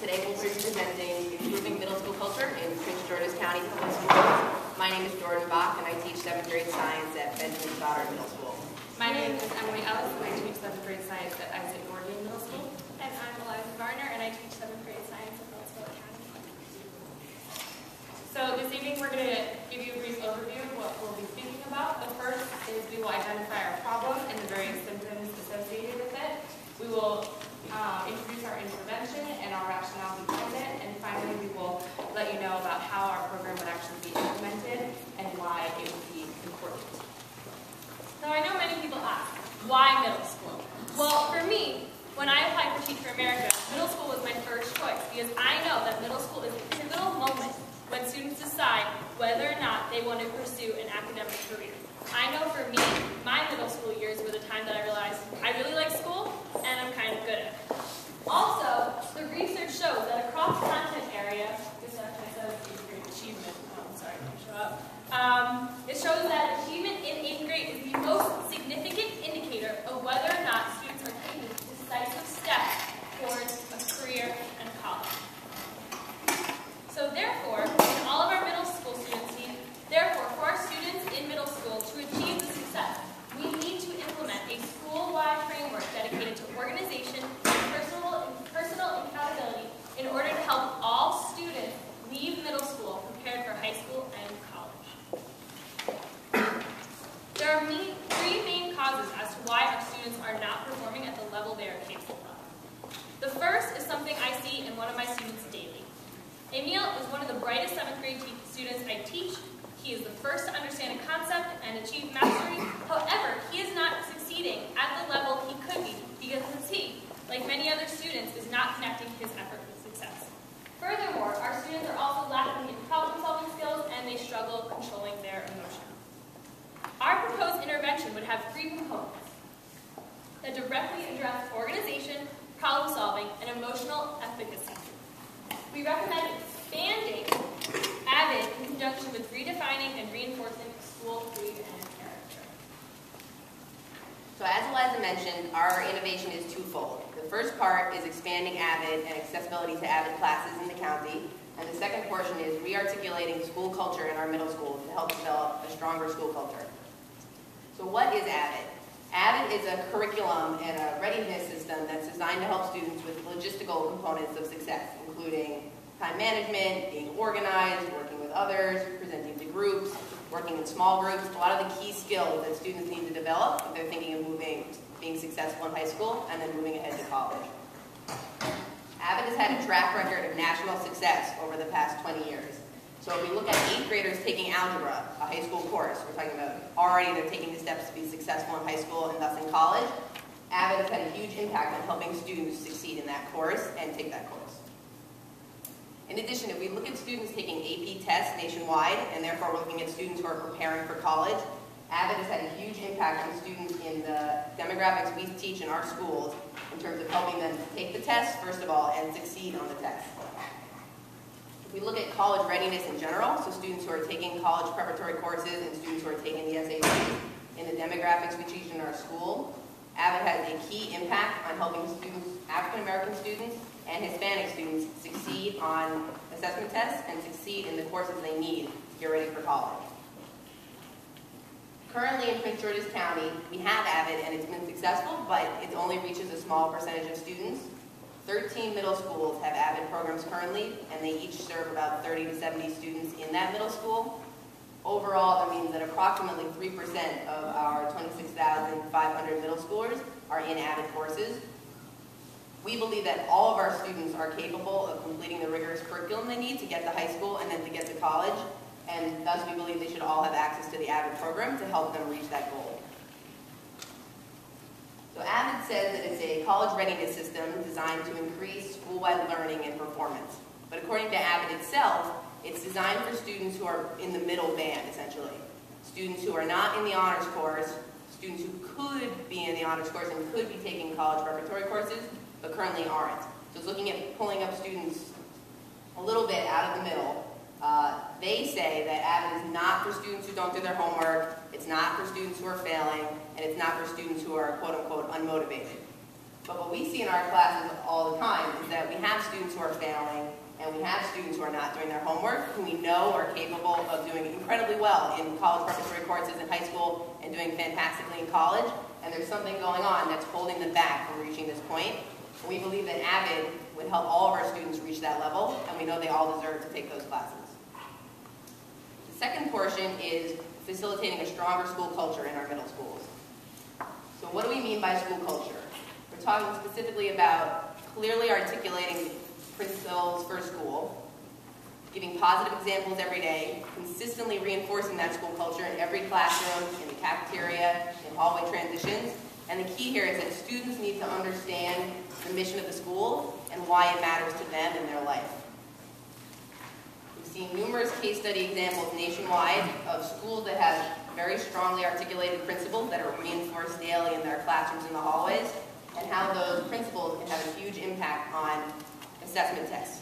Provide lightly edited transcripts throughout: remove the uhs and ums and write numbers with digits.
Today we'll be presenting Improving Middle School Culture in Prince George's County Public Schools. My name is Bock, and I teach 7th grade science at Benjamin Stoddard Middle School. My name is Ellis, and I teach 7th grade science at Middle School. And I'm Eliza, Varner, and I teach 7th grade science at Ellis County. So this evening we're going to give you a brief overview of what we'll be speaking about. The first is we will identify our problem and the various symptoms associated with it. We will introduce our intervention and our rationale behind it, and finally we will let you know about how our program would actually be implemented and why it would be important. So I know many people ask, why middle school? Well, for me, when I applied for Teach for America, middle school was my first choice because I know that middle school is a pivotal moment when students decide whether or not they want to pursue an academic career. I know for me, my middle school years were the time that I realized I really like school and I'm kind of good at it. Also, the research shows that across content area, this actually says 8th grade achievement, sorry, I didn't show up. It shows that achievement in 8th grade is the most significant indicator of whether or not students are taking decisive steps towards a career and college. So therefore, in all of our middle school students need, therefore, for our students in middle school to achieve the success, we need to implement a school-wide framework dedicated to organization and personal accountability in order to help all students leave middle school prepared for high school and college. There are three main causes as to why our students are not performing at the level they are capable of. The first is something I see in one of my students daily. Emil is one of the brightest 7th grade students I teach. He is the first to understand a concept and achieve mastery. However, he is not succeeding at the level he could be because he, like many other students, is not connecting his effort with success. Furthermore, our students are also lacking in problem-solving skills and they struggle controlling their emotions. Our proposed intervention would have 3 components that directly address organization, problem-solving, and emotional efficacy. We recommend expanding AVID in conjunction with redefining and reinforcing school creed and character. So as Eliza mentioned, our innovation is twofold. The first part is expanding AVID and accessibility to AVID classes in the county, and the second portion is re-articulating school culture in our middle schools to help develop a stronger school culture. So what is AVID? AVID is a curriculum and a readiness system that's designed to help students with logistical components of success, including time management, being organized, working with others, presenting to groups, working in small groups, a lot of the key skills that students need to develop if they're thinking of being successful in high school and then moving ahead to college. AVID has had a track record of national success over the past 20 years. So if we look at 8th graders taking algebra, a high school course, we're talking about already they're taking the steps to be successful in high school and thus in college. AVID has had a huge impact on helping students succeed in that course and take that course. In addition, if we look at students taking AP tests nationwide, and therefore we're looking at students who are preparing for college, AVID has had a huge impact on students in the demographics we teach in our schools in terms of helping them take the test, first of all, and succeed on the test. If we look at college readiness in general, so students who are taking college preparatory courses and students who are taking the SATs, in the demographics we teach in our school, AVID has a key impact on helping students, African American students and Hispanic students, succeed on assessment tests and succeed in the courses they need to get ready for college. Currently in Prince George's County, we have AVID and it's been successful, but it only reaches a small percentage of students. 13 middle schools have AVID programs currently, and they each serve about 30 to 70 students in that middle school. Overall, that means that approximately 3% of our 26,500 middle schoolers are in AVID courses. We believe that all of our students are capable of completing the rigorous curriculum they need to get to high school and then to get to college, and thus we believe they should all have access to the AVID program to help them reach that goal. So AVID says that it's a college readiness system designed to increase school-wide learning and performance. But according to AVID itself, it's designed for students who are in the middle band, essentially. Students who are not in the honors course, students who could be in the honors course and could be taking college preparatory courses, but currently aren't. So it's looking at pulling up students a little bit out of the middle. They say that AVID is not for students who don't do their homework, it's not for students who are failing, and it's not for students who are quote-unquote unmotivated. But what we see in our classes all the time is that we have students who are failing, and we have students who are not doing their homework, who we know are capable of doing incredibly well in college preparatory courses in high school and doing fantastically in college, and there's something going on that's holding them back from reaching this point. And we believe that AVID would help all of our students reach that level, and we know they all deserve to take those classes. The second portion is facilitating a stronger school culture in our middle schools. So what do we mean by school culture? We're talking specifically about clearly articulating principles for school, giving positive examples every day, consistently reinforcing that school culture in every classroom, in the cafeteria, in hallway transitions. And the key here is that students need to understand the mission of the school and why it matters to them in their life. We've seen numerous case study examples nationwide of schools that have very strongly articulated principles that are reinforced daily in their classrooms and the hallways, and how those principles can have a huge impact on assessment tests.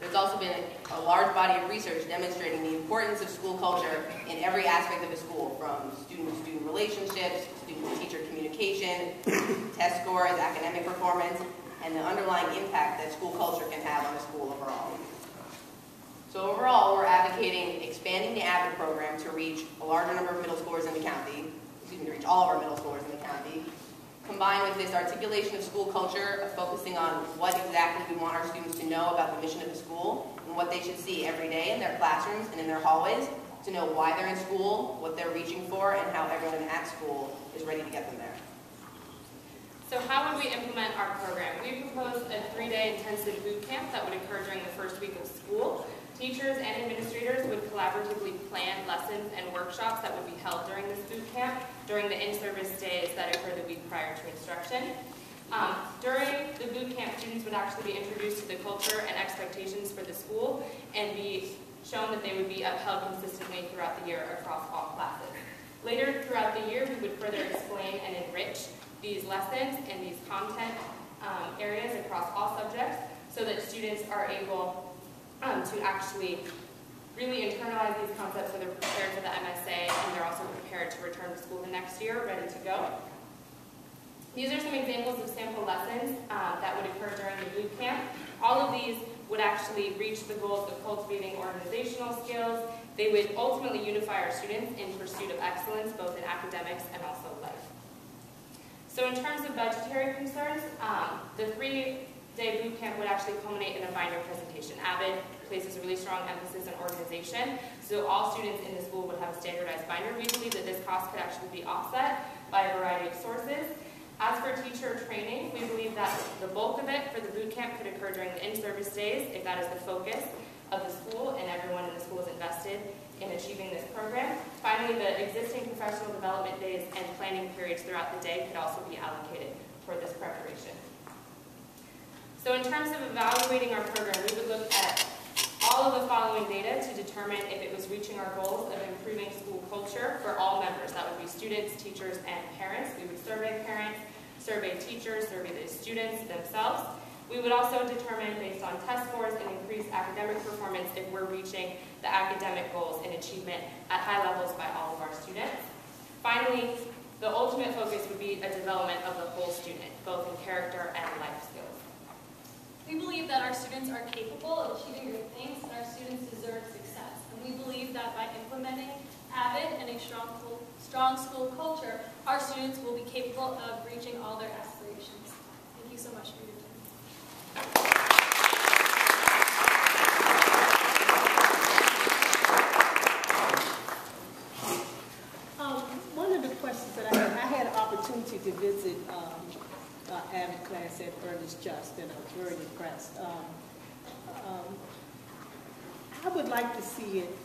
There's also been a large body of research demonstrating the importance of school culture in every aspect of a school, from student-to-student relationships, student-to-teacher communication, test scores, academic performance, and the underlying impact that school culture can have on a school overall. So overall, we're advocating expanding the AVID program to reach a larger number of middle schoolers in the county, to reach all of our middle schoolers in the county, combined with this articulation of school culture, of focusing on what exactly we want our students to know about the mission of the school and what they should see every day in their classrooms and in their hallways to know why they're in school, what they're reaching for, and how everyone at school is ready to get them there. So how would we implement our program? We proposed a 3-day intensive boot camp that would occur during the first week of school. Teachers and administrators would collaboratively plan lessons and workshops that would be held during this boot camp during the in-service days that occur the week prior to instruction. During the boot camp, students would actually be introduced to the culture and expectations for the school and be shown that they would be upheld consistently throughout the year across all classes. Later throughout the year, we would further explain and enrich these lessons and these content areas across all subjects so that students are able to actually really internalize these concepts so they're prepared for the MSA and they're also prepared to return to school the next year, ready to go. These are some examples of sample lessons that would occur during the boot camp. All of these would actually reach the goals of cultivating organizational skills. They would ultimately unify our students in pursuit of excellence, both in academics and also life. So in terms of budgetary concerns, the 3-day boot camp would actually culminate in a binder presentation. AVID places a really strong emphasis on organization, so all students in the school would have a standardized binder. We believe that this cost could actually be offset by a variety of sources. As for teacher training, we believe that the bulk of it for the boot camp could occur during the in-service days, if that is the focus of the school and everyone in the school is invested in achieving this program. Finally, the existing professional development days and planning periods throughout the day could also be allocated for this preparation. So in terms of evaluating our program, we would look at all of the following data to determine if it was reaching our goals of improving school culture for all members. That would be students, teachers, and parents. We would survey parents, survey teachers, survey the students themselves. We would also determine, based on test scores and increased academic performance, if we're reaching the academic goals and achievement at high levels by all of our students. Finally, the ultimate focus would be a development of the whole student, both in character and life skills. We believe that our students are capable of achieving great things and our students deserve success. And we believe that by implementing AVID and a strong school culture, our students will be capable of reaching all their aspirations. Thank you so much for your time. One of the questions that I had an opportunity to visit AVID class at Ellis Just, and I was very impressed. I would like to see it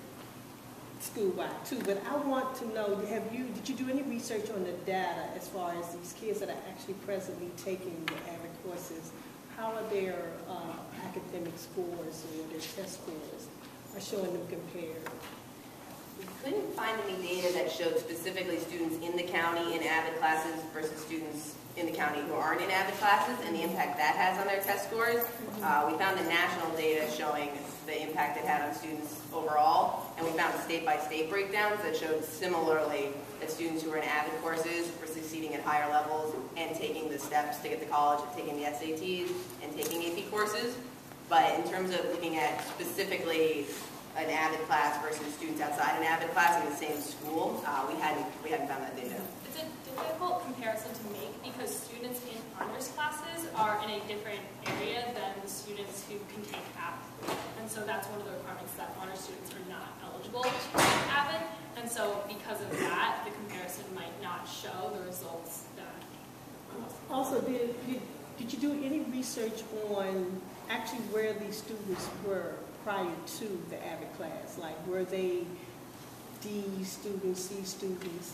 school-wide too, but I want to know, did you do any research on the data as far as these kids that are actually presently taking the AVID courses? How are their academic scores or their test scores are showing them compared? We couldn't find any data that showed specifically students in the county in AVID classes versus students in the county who aren't in AVID classes and the impact that has on their test scores. We found the national data showing the impact it had on students overall, and we found state-by-state breakdowns that showed similarly that students who were in AVID courses were succeeding at higher levels and taking the steps to get to college, and taking the SATs and taking AP courses. But in terms of looking at specifically an AVID class versus students outside an AVID class in the same school, we hadn't found that data. It's a difficult comparison to make because students in honors classes are in a different area than the students who can take AVID. And so that's one of the requirements, that honors students are not eligible to take AVID. And so because of that, the comparison might not show the results that. Also, did you do any research on actually where these students were prior to the AVID class? Like, were they D students, C students?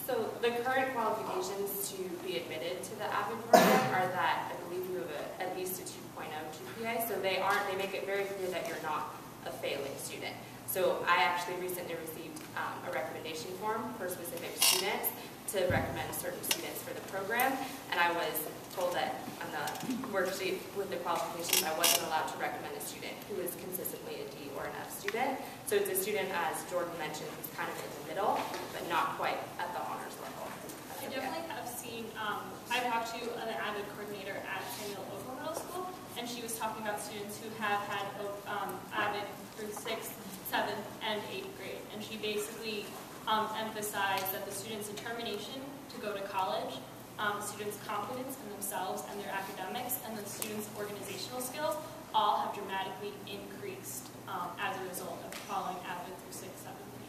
So the current qualifications to be admitted to the AVID program are that I believe you have at least a 2.0 GPA. So they make it very clear that you're not a failing student. So I actually recently received a recommendation form for specific students to recommend certain students for the program, and I was told that on the worksheet with the qualifications I wasn't allowed to recommend a student who is consistently a D or an F student. So it's a student, as Jordan mentioned, who's kind of in the middle, but not quite at the honors level. I definitely have seen, I talked to an AVID coordinator at Samuel Oakland Middle School, and she was talking about students who have had AVID through 6th, 7th, and 8th grade. And she basically emphasized that the students' determination to go to college, students' confidence in themselves and their academics, and the students' organizational skills all have dramatically increased as a result of following AVID through 6th, 7th, and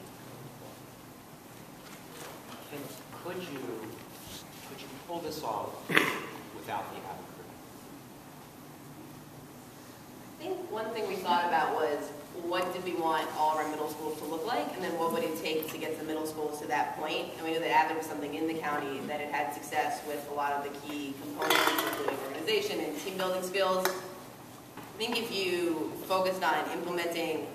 8th. Could you pull this off without the AVID group? I think one thing we thought about was, what did we want all of our middle schools to look like, and then what would it take to get the middle schools to that point? And we knew that AVID was something in the county that it had success with a lot of the key components, including organization and team building skills. I think if you focused on implementing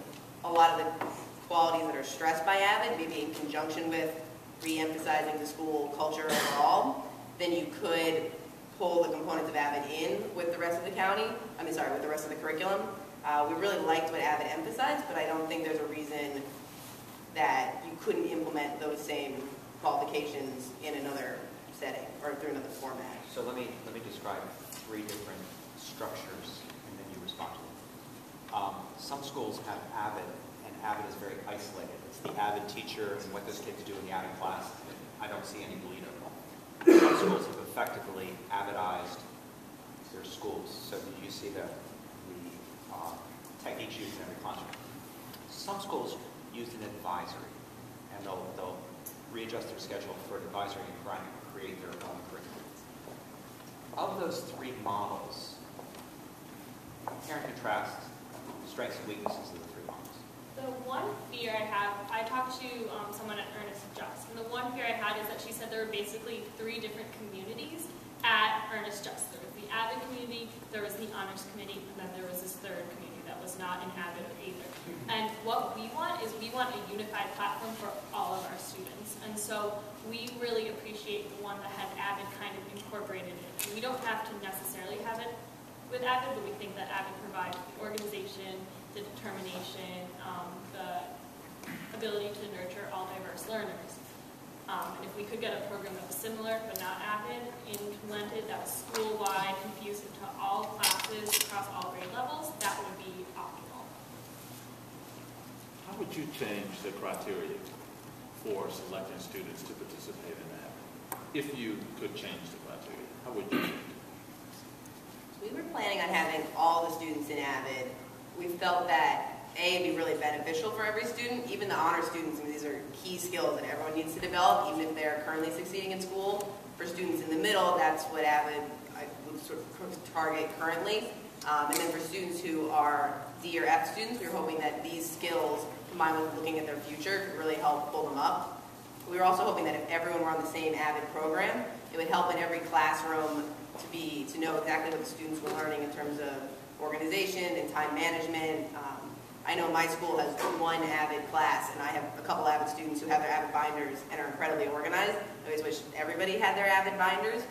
a lot of the qualities that are stressed by AVID, maybe in conjunction with re-emphasizing the school culture overall, then you could pull the components of AVID in with the rest of the county, with the rest of the curriculum. We really liked what AVID emphasized, but I don't think there's a reason that you couldn't implement those same qualifications in another setting or through another format. So let me describe 3 different structures, and then you respond to them. Some schools have AVID, and AVID is very isolated. It's the AVID teacher and what those kids do in the AVID class. I don't see any bleed at all. Some schools have effectively AVIDized their schools. So you see the techniques used in every classroom. Some schools use an advisory, and they'll readjust their schedule for an advisory and create their own curriculum. Of those 3 models, compare and contrast strengths and weaknesses of the 3 models. The one fear I have, I talked to someone at Ernest Just, and the one fear I had is that she said there were basically 3 different communities at Ernest Just. There was the AVID community, there was the honors committee, and then there was this 3rd community that was not an AVID either. And what we want is we want a unified platform for all of our students. And so we really appreciate the one that had AVID kind of incorporated in. We don't have to necessarily have it with AVID, but we think that AVID provides the organization, the determination, the ability to nurture all diverse learners. And if we could get a program that was similar but not AVID, implemented, that was school-wide, infused into all classes across all grade levels, that would be optimal. How would you change the criteria for selecting students to participate in AVID? If you could change the criteria, how would you? We were planning on having all the students in AVID. We felt that it'd be really beneficial for every student, even the honor students. I mean, these are key skills that everyone needs to develop, even if they're currently succeeding in school. For students in the middle, that's what AVID would sort of target currently. And then for students who are D or F students, we were hoping that these skills, combined with looking at their future, could really help pull them up. We were also hoping that if everyone were on the same AVID program, it would help in every classroom to know exactly what the students were learning in terms of organization and time management. I know my school has one Avid class, and I have a couple Avid students who have their Avid binders and are incredibly organized. I always wish everybody had their Avid binders.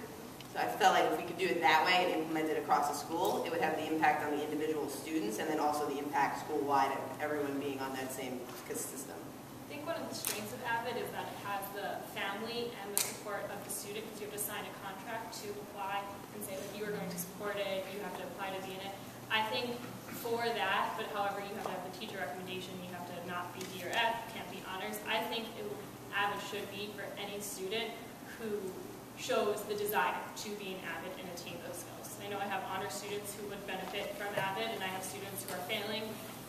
So I felt like if we could do it that way and implement it across the school, it would have the impact on the individual students and then also the impact school-wide of everyone being on that same system. I think one of the strengths of Avid is that it has the family and the support of the student, because you have to sign a contract to apply and say that you are going to support it, you have to apply to be in it. I think for that, but however you have to have the teacher recommendation, you have to not be D or F, can't be honors. I think Avid should be for any student who shows the desire to be an Avid and attain those skills. I know I have honor students who would benefit from Avid, and I have students who are failing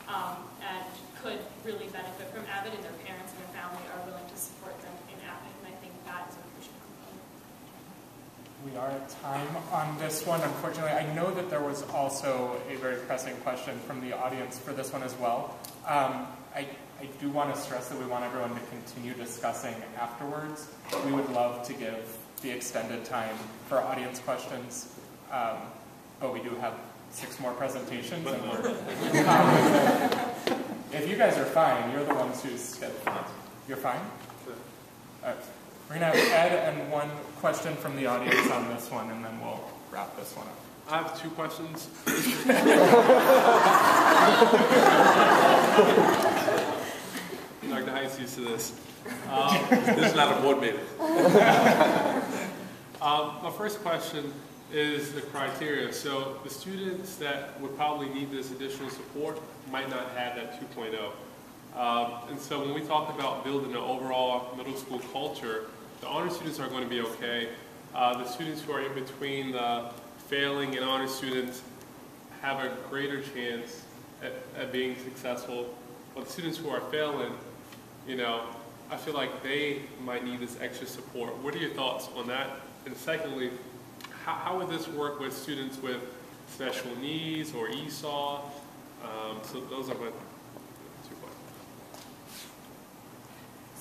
and could really benefit from Avid, and their parents and their family are willing to support them in Avid, and I think that is a crucial component. We are at time on this one. Unfortunately, I know that there was also a very pressing question from the audience for this one as well. I do want to stress that we want everyone to continue discussing afterwards. We would love to give the extended time for audience questions, but we do have 6 more presentations, and if you guys are fine, you're the ones who's scheduled. You're fine? We're going to have Ed and one question from the audience on this one, and then we'll wrap this one up. I have 2 questions. Dr. Heiss used to this. This is not a board meeting. My first question is the criteria. So the students that would probably need this additional support might not have that 2.0. And so when we talk about building an overall middle school culture, the honor students are going to be okay. The students who are in between the failing and honor students have a greater chance at being successful. But the students who are failing, you know, I feel like they might need this extra support. What are your thoughts on that? And secondly, how would this work with students with special needs or ESOL? So those are my 2 questions.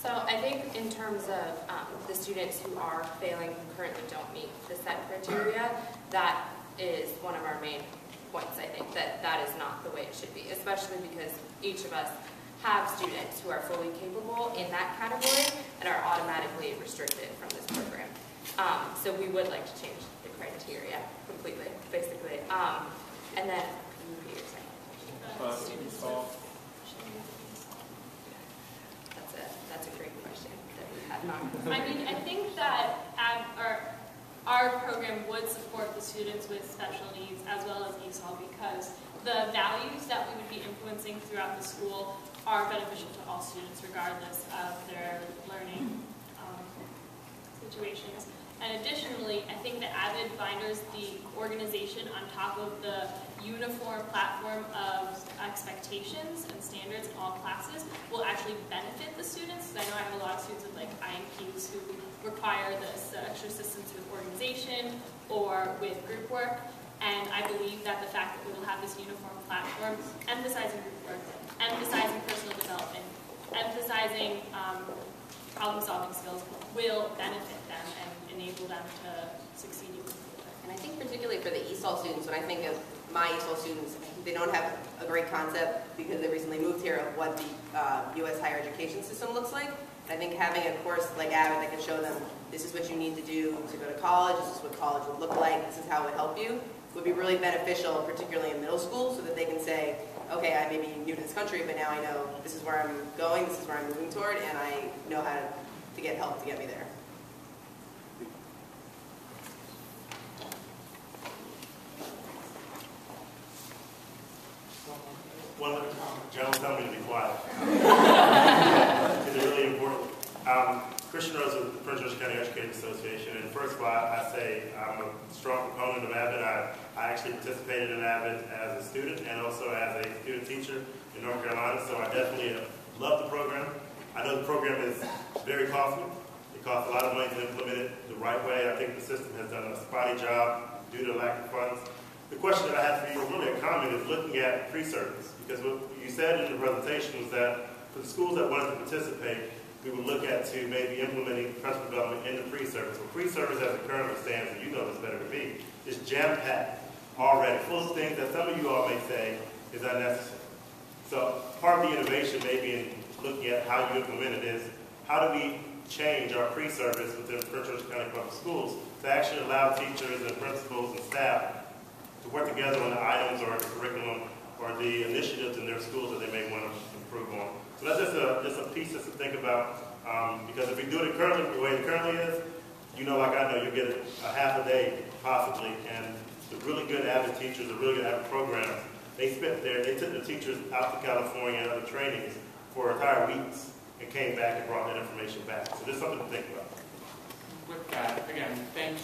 So I think in terms of the students who are failing, who currently don't meet the set criteria, that is one of our main points. I think that is not the way it should be, especially because each of us have students who are fully capable in that category and are automatically restricted from this program. So we would like to change the criteria completely, basically. And then, can you repeat your second question? That's a great question that we had not. I mean, I think that our program would support the students with special needs as well as ESOL, because the values that we would be influencing throughout the school are beneficial to all students regardless of their learning situations. And additionally, I think the Avid binders, the organization on top of the uniform platform of expectations and standards in all classes will actually benefit the students. I know I have a lot of students with like IMPs who require this extra assistance with organization or with group work. And I believe that the fact that we will have this uniform platform emphasizing group work, emphasizing personal development, emphasizing problem-solving skills will benefit them and enable them to succeed even further. And I think particularly for the ESOL students, when I think of my ESOL students, they don't have a great concept because they recently moved here of what the U.S. higher education system looks like. And I think having a course like Avid that can show them this is what you need to do to go to college, this is what college would look like, this is how it would help you, would be really beneficial, particularly in middle school, so that they can say, okay, I may be new to this country, but now I know this is where I'm going, this is where I'm moving toward, and I know how to get help to get me there. One of the Jones told me to be quiet. It's really important. Christian Rose with the Prince George's County Educators Association, and first of all, I say I'm a strong proponent of Avid. I actually participated in Avid as a student and also as a student teacher in North Carolina, so I definitely love the program. I know the program is very costly. It costs a lot of money to implement it the right way. I think the system has done a spotty job due to the lack of funds. The question that I have for you, or really a comment, is looking at pre-service, because what you said in the presentation was that for the schools that wanted to participate, we would look at to maybe implementing professional development in the pre-service. Well, pre-service as it currently stands, and you know this better than me, is jam-packed already, full of things that some of you all may say is unnecessary. So part of the innovation maybe in looking at how you implement it is, how do we change our pre-service within Prince George's County Public Schools to actually allow teachers and principals and staff to work together on the items or the curriculum or the initiatives in their schools that they may want to improve on. So that's just a piece just to think about, because if we do it currently, the way it currently is, you know, like I know, you get a half a day possibly, and the really good avid teachers, the really good avid programs, they took the teachers out to California and other trainings for entire weeks and came back and brought that information back. So there's something to think about. With that, again, thank